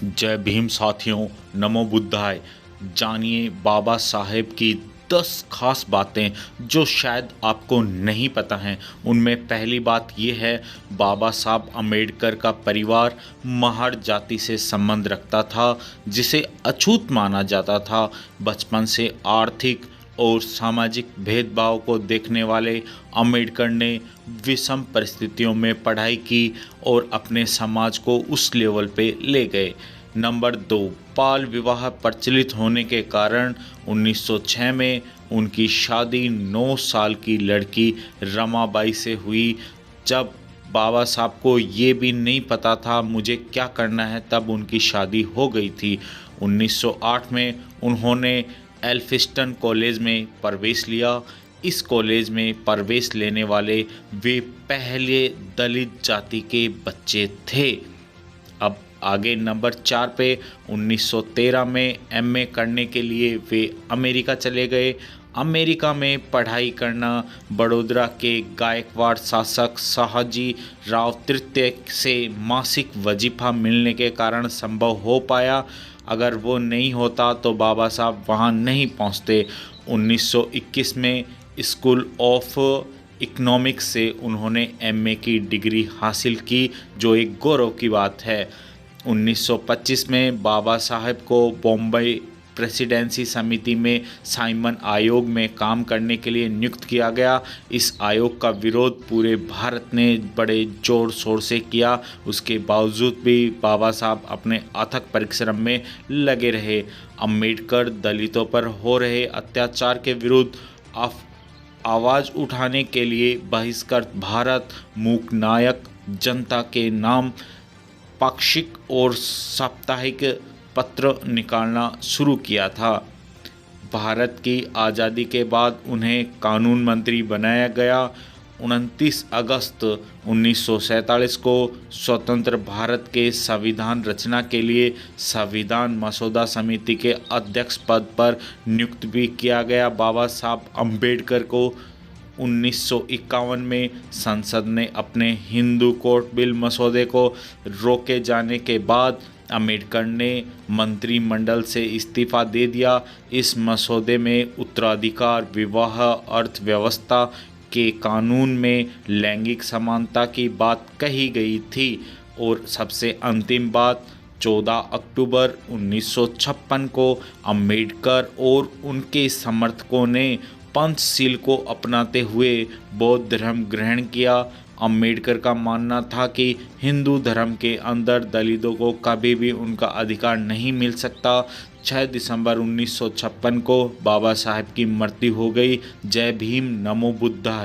जय भीम साथियों, नमो बुद्धाय। जानिए बाबा साहेब की 10 खास बातें जो शायद आपको नहीं पता हैं। उनमें पहली बात यह है, बाबा साहब अम्बेडकर का परिवार महार जाति से संबंध रखता था, जिसे अछूत माना जाता था। बचपन से आर्थिक और सामाजिक भेदभाव को देखने वाले अम्बेडकर ने विषम परिस्थितियों में पढ़ाई की और अपने समाज को उस लेवल पे ले गए। नंबर 2, बाल विवाह प्रचलित होने के कारण 1906 में उनकी शादी 9 साल की लड़की रमाबाई से हुई। जब बाबा साहब को ये भी नहीं पता था मुझे क्या करना है, तब उनकी शादी हो गई थी। 1908 में उन्होंने एल्फिस्टन कॉलेज में प्रवेश लिया। इस कॉलेज में प्रवेश लेने वाले वे पहले दलित जाति के बच्चे थे। अब आगे नंबर 4 पे 1913 में एमए करने के लिए वे अमेरिका चले गए। अमेरिका में पढ़ाई करना बड़ौदा के गायकवाड़ शासक शाहजी राव तृतीय से मासिक वजीफा मिलने के कारण संभव हो पाया। अगर वो नहीं होता तो बाबा साहब वहाँ नहीं पहुँचते। 1921 में स्कूल ऑफ इकोनॉमिक्स से उन्होंने एमए की डिग्री हासिल की, जो एक गौरव की बात है। 1925 में बाबा साहब को बॉम्बे प्रेसिडेंसी समिति में साइमन आयोग में काम करने के लिए नियुक्त किया गया। इस आयोग का विरोध पूरे भारत ने बड़े जोर शोर से किया। उसके बावजूद भी बाबा साहब अपने अथक परिश्रम में लगे रहे। अम्बेडकर दलितों पर हो रहे अत्याचार के विरुद्ध आवाज़ उठाने के लिए बहिष्कृत भारत, मूक नायक, जनता के नाम पाक्षिक और साप्ताहिक पत्र निकालना शुरू किया था। भारत की आज़ादी के बाद उन्हें कानून मंत्री बनाया गया। 29 अगस्त 1947 को स्वतंत्र भारत के संविधान रचना के लिए संविधान मसौदा समिति के अध्यक्ष पद पर नियुक्त भी किया गया। बाबा साहब अम्बेडकर को 1951 में संसद ने अपने हिंदू कोड बिल मसौदे को रोके जाने के बाद अम्बेडकर ने मंत्रिमंडल से इस्तीफा दे दिया। इस मसौदे में उत्तराधिकार, विवाह, अर्थव्यवस्था के कानून में लैंगिक समानता की बात कही गई थी। और सबसे अंतिम बात, 14 अक्टूबर 1956 को अम्बेडकर और उनके समर्थकों ने पंचशील को अपनाते हुए बौद्ध धर्म ग्रहण किया। अम्बेडकर का मानना था कि हिंदू धर्म के अंदर दलितों को कभी भी उनका अधिकार नहीं मिल सकता। 6 दिसंबर 1956 को बाबा साहब की मृत्यु हो गई। जय भीम, नमो बुद्धाय।